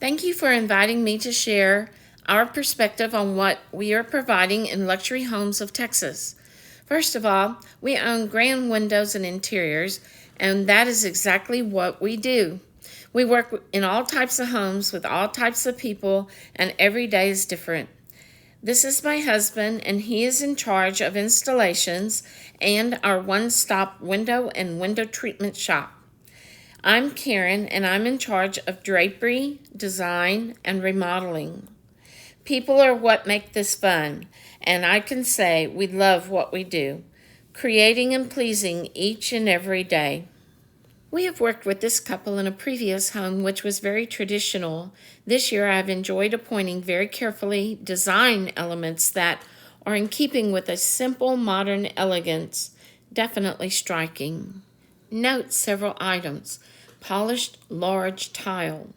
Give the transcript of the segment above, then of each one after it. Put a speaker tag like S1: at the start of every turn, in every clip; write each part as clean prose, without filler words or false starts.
S1: Thank you for inviting me to share our perspective on what we are providing in Luxury Homes of Texas. First of all, we own Grand Windows and Interiors, and that is exactly what we do. We work in all types of homes with all types of people, and every day is different. This is my husband, and he is in charge of installations and our one stop window and window treatment shop. I'm Karen, and I'm in charge of drapery, design, and remodeling. People are what make this fun, and I can say we love what we do, creating and pleasing each and every day. We have worked with this couple in a previous home which was very traditional. This year I've enjoyed appointing very carefully design elements that are in keeping with a simple modern elegance, definitely striking. Note several items: polished large tile,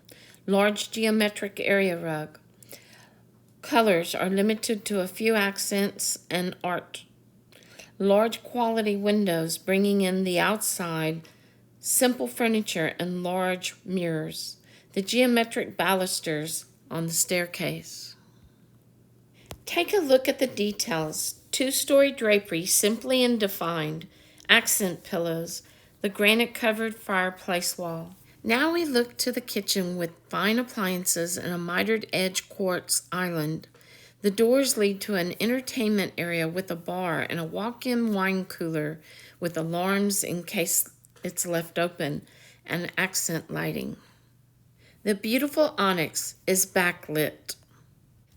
S1: large geometric area rug. Colors are limited to a few accents and art. Large quality windows bringing in the outside, simple furniture and large mirrors. The geometric balusters on the staircase. Take a look at the details. Two-story drapery, simply and defined. Accent pillows. The granite-covered fireplace wall. Now we look to the kitchen with fine appliances and a mitered edge quartz island. The doors lead to an entertainment area with a bar and a walk-in wine cooler with alarms in case it's left open, and accent lighting. The beautiful onyx is backlit.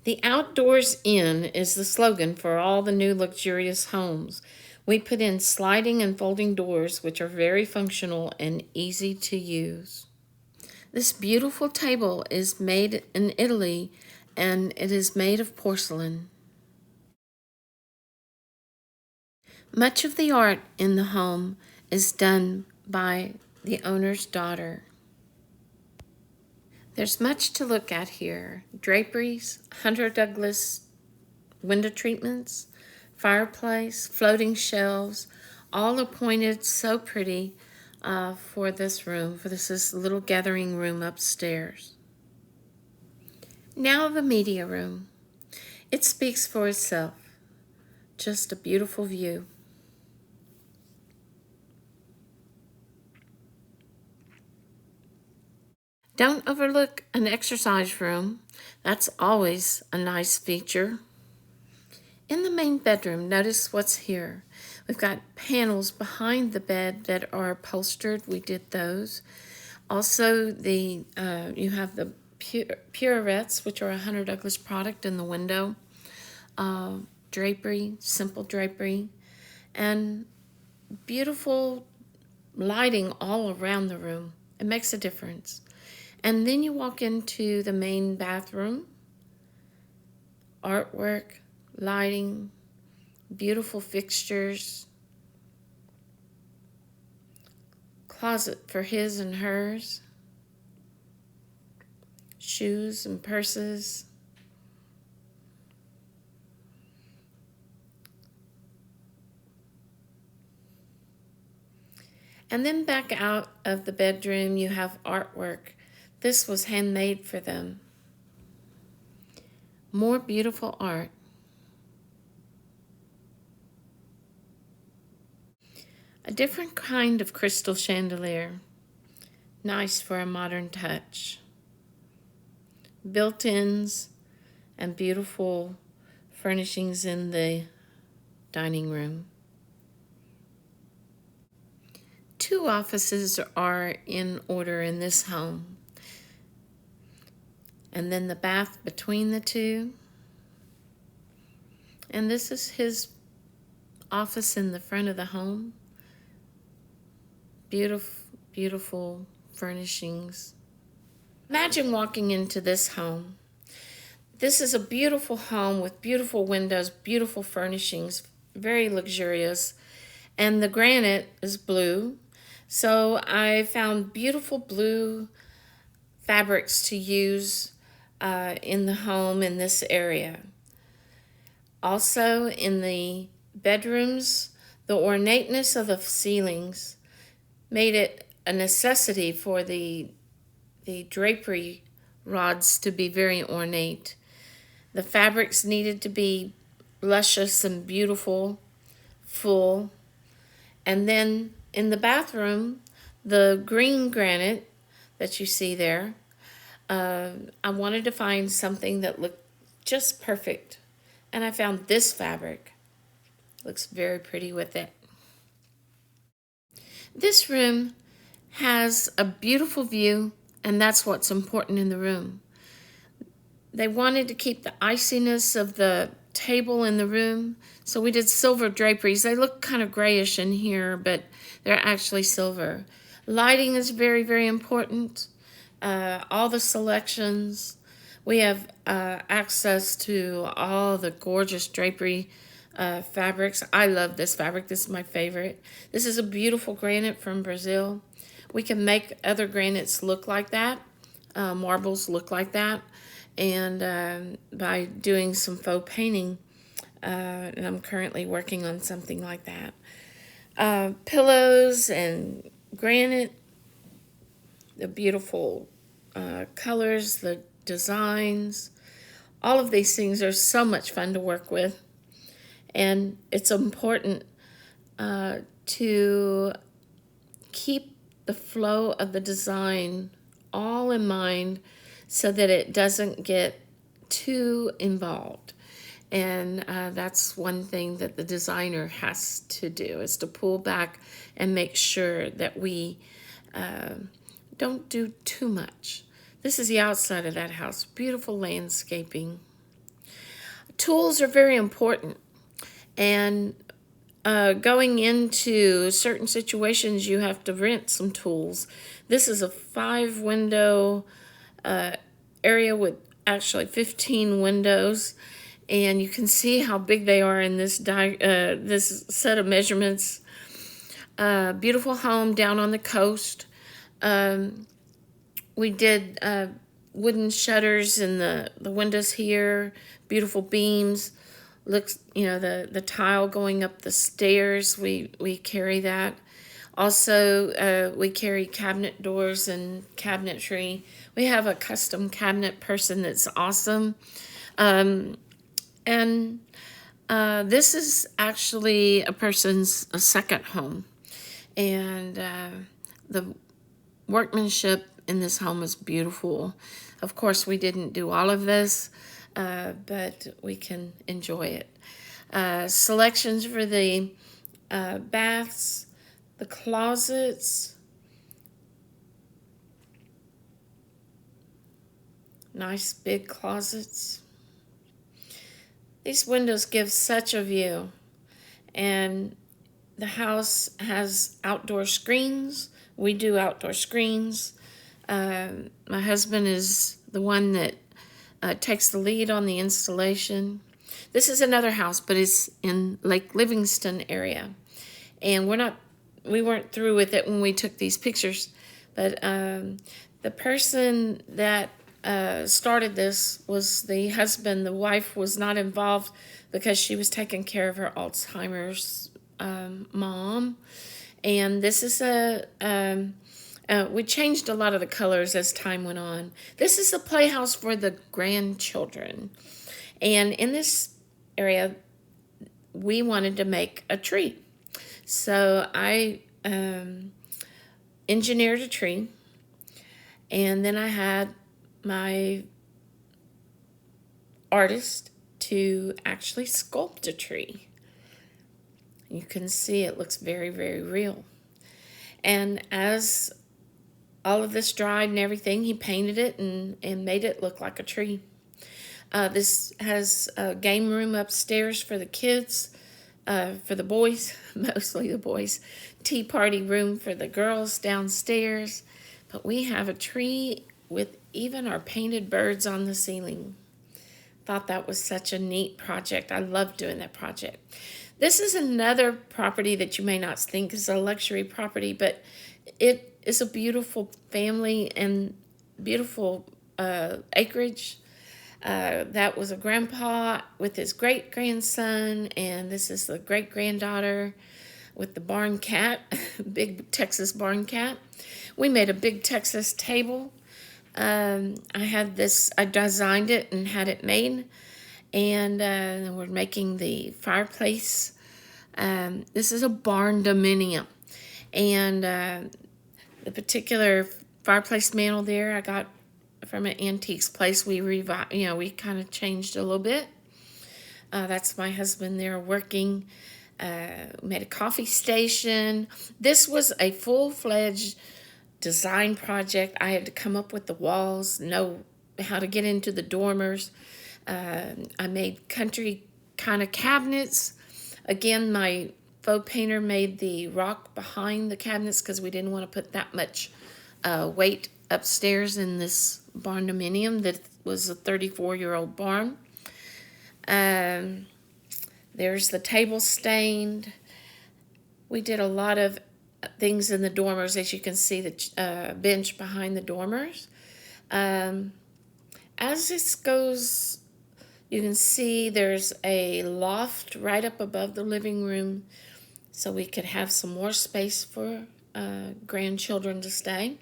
S1: The outdoors in is the slogan for all the new luxurious homes. We put in sliding and folding doors which are very functional and easy to use. This beautiful table is made in Italy, and it is made of porcelain. Much of the art in the home is done by the owner's daughter. There's much to look at here: draperies, Hunter Douglas window treatments, fireplace, floating shelves, all appointed so pretty for this room, for this is a little gathering room upstairs. Now the media room. It speaks for itself. Just a beautiful view. Don't overlook an exercise room. That's always a nice feature. In the main bedroom, notice what's here. We've got panels behind the bed that are upholstered. We did those. Also, you have the Purettes, which are a Hunter Douglas product in the window. Drapery, simple drapery, and beautiful lighting all around the room. It makes a difference. And then you walk into the main bathroom. Artwork, lighting, beautiful fixtures, closet for his and hers, shoes and purses. And then back out of the bedroom, you have artwork. This was handmade for them. More beautiful art. A different kind of crystal chandelier. Nice for a modern touch. Built-ins and beautiful furnishings in the dining room. Two offices are in order in this home. And then the bath between the two. And this is his office in the front of the home. Beautiful, beautiful furnishings. Imagine walking into this home. This is a beautiful home with beautiful windows, beautiful furnishings, very luxurious. And the granite is blue. So I found beautiful blue fabrics to use in the home in this area. Also in the bedrooms, the ornateness of the ceilings made it a necessity for the drapery rods to be very ornate. The fabrics needed to be luscious and beautiful, full. And then in the bathroom, the green granite that you see there, I wanted to find something that looked just perfect. And I found this fabric. Looks very pretty with it. This room has a beautiful view, and that's what's important in the room. They wanted to keep the iciness of the table in the room, so we did silver draperies. They look kind of grayish in here, but they're actually silver. Lighting is very, very important. All the selections. We have access to all the gorgeous drapery fabrics. I love this fabric. This is my favorite. This is a beautiful granite from Brazil. We can make other granites look like that. Marbles look like that. And by doing some faux painting, and I'm currently working on something like that. Pillows and granite, the beautiful colors, the designs, all of these things are so much fun to work with. And it's important to keep the flow of the design all in mind so that it doesn't get too involved. And that's one thing that the designer has to do, is to pull back and make sure that we don't do too much. This is the outside of that house. Beautiful landscaping. Tools are very important. And going into certain situations, you have to rent some tools. This is a 5-window area with actually 15 windows, and you can see how big they are in this this set of measurements. Beautiful home down on the coast. We did wooden shutters in the windows here. Beautiful beams. Looks, the tile going up the stairs. We carry that. Also, we carry cabinet doors and cabinetry. We have a custom cabinet person that's awesome. And this is actually a person's second home. And the workmanship in this home is beautiful. Of course, we didn't do all of this, but we can enjoy it. Selections for the baths, the closets. Nice big closets. These windows give such a view. And the house has outdoor screens. We do outdoor screens. My husband is the one that takes the lead on the installation. This is another house, but it's in Lake Livingston area. And we weren't through with it when we took these pictures, but the person that started this was the husband. The wife was not involved because she was taking care of her Alzheimer's mom. And this is we changed a lot of the colors as time went on. This is a playhouse for the grandchildren. And in this area, we wanted to make a tree. So I engineered a tree, and then I had my artist to actually sculpt a tree. You can see it looks very, very real. And as all of this dried and everything, he painted it and made it look like a tree. This has a game room upstairs for the kids, for the boys, mostly the boys. Tea party room for the girls downstairs. But we have a tree with even our painted birds on the ceiling. Thought that was such a neat project. I love doing that project. This is another property that you may not think is a luxury property, but it is a beautiful family and beautiful acreage. That was a grandpa with his great-grandson, and this is the great-granddaughter with the barn cat, big Texas barn cat. We made a big Texas table. I designed it and had it made, and we're making the fireplace. This is a barn dominium, and the particular fireplace mantle there I got from an antiques place. We kind of changed a little bit. That's my husband there working. Made a coffee station. This was a full-fledged design project. I had to come up with the walls, know how to get into the dormers. I made country kind of cabinets. Again, my faux painter made the rock behind the cabinets because we didn't want to put that much weight upstairs in this barn dominium that was a 34-year-old barn. There's the table stained. We did a lot of things in the dormers, as you can see the bench behind the dormers. As this goes, you can see there's a loft right up above the living room, so we could have some more space for grandchildren to stay.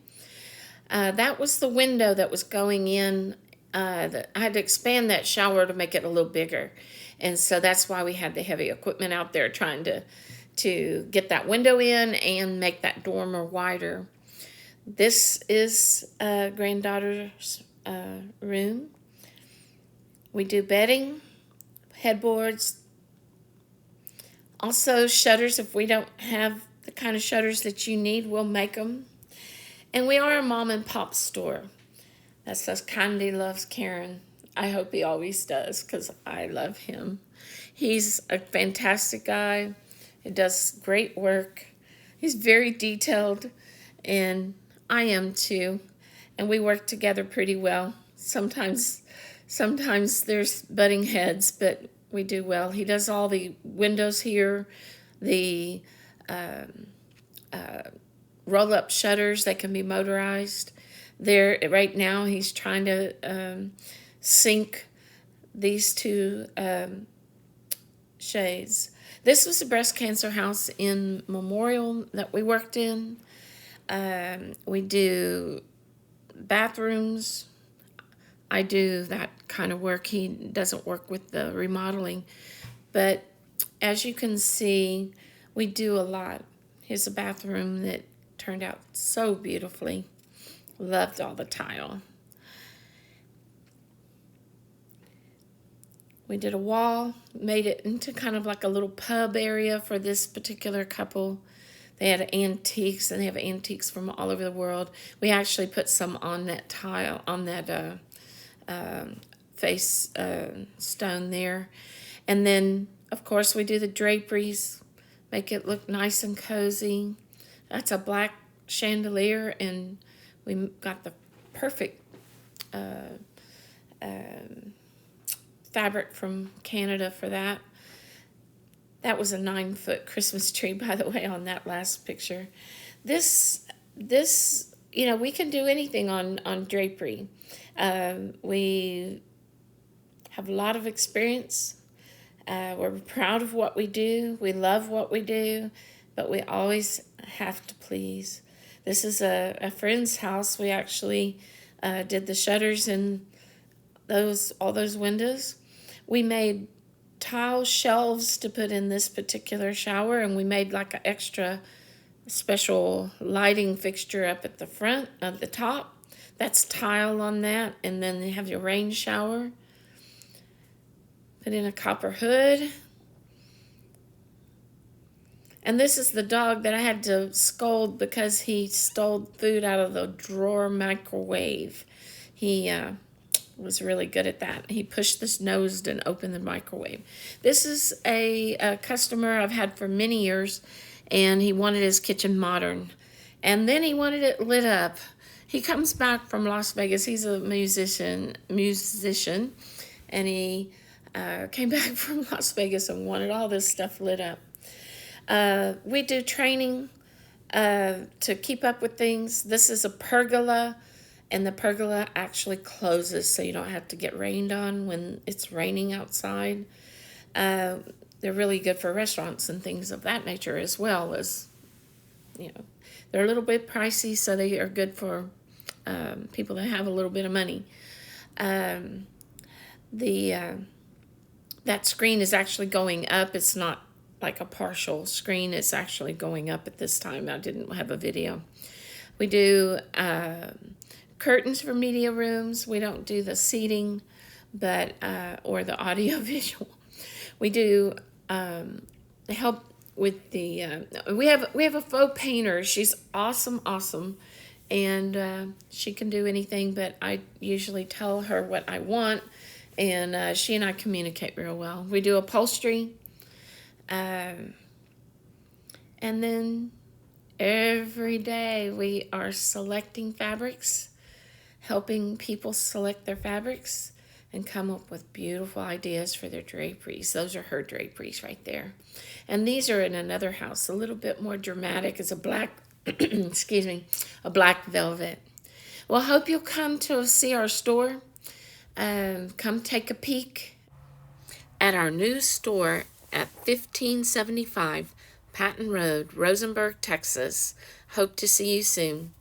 S1: That was the window that was going in. I had to expand that shower to make it a little bigger. And so that's why we had the heavy equipment out there trying to get that window in and make that dormer wider. This is granddaughter's room. We do bedding, headboards, also shutters. If we don't have the kind of shutters that you need, we'll make them. And we are a mom and pop store. That says Candy loves Karen. I hope he always does, because I love him. He's a fantastic guy. He does great work. He's very detailed, and I am too. And we work together pretty well. Sometimes there's butting heads, but we do well. He does all the windows here, the roll-up shutters that can be motorized. There, right now, he's trying to sync these two shades. This was a breast cancer house in Memorial that we worked in. We do bathrooms. I do that kind of work. He doesn't work with the remodeling. But as you can see, we do a lot. Here's a bathroom that turned out so beautifully. Loved all the tile. We did a wall, made it into kind of like a little pub area for this particular couple. They had antiques, and they have antiques from all over the world. We actually put some on that tile, on that face stone there. And then, of course, we do the draperies, make it look nice and cozy. That's a black chandelier, and we got the perfect fabric from Canada for that. That was a 9-foot Christmas tree, by the way, on that last picture. This, we can do anything on drapery. We have a lot of experience. We're proud of what we do. We love what we do, but we always have to please. This is a friend's house. We actually did the shutters and all those windows. We made tile shelves to put in this particular shower, and we made like an extra special lighting fixture up at the front of the top. That's tile on that, and then you have your rain shower. Put in a copper hood. And this is the dog that I had to scold because he stole food out of the drawer microwave. He was really good at that. He pushed his nose and opened the microwave. This is a customer I've had for many years, and he wanted his kitchen modern. And then he wanted it lit up. He comes back from Las Vegas. He's a musician, and he came back from Las Vegas and wanted all this stuff lit up. We do training to keep up with things. This is a pergola, and the pergola actually closes so you don't have to get rained on when it's raining outside. They're really good for restaurants and things of that nature, as well as, they're a little bit pricey, so they are good for people that have a little bit of money. Um, the that screen is actually going up. It's not like a partial screen. It's actually going up at this time. I didn't have a video. We do curtains for media rooms. We don't do the seating, but or the audio visual. We do help with the. We have a faux painter. She's awesome, and she can do anything. But I usually tell her what I want, and she and I communicate real well. We do upholstery, and then every day we are selecting fabrics, helping people select their fabrics and come up with beautiful ideas for their draperies. Those are her draperies right there. And these are in another house, a little bit more dramatic. It's a black, excuse me, a black velvet. Well, I hope you'll come to see our store. Come take a peek at our new store at 1575 Patton Road, Rosenberg, Texas. Hope to see you soon.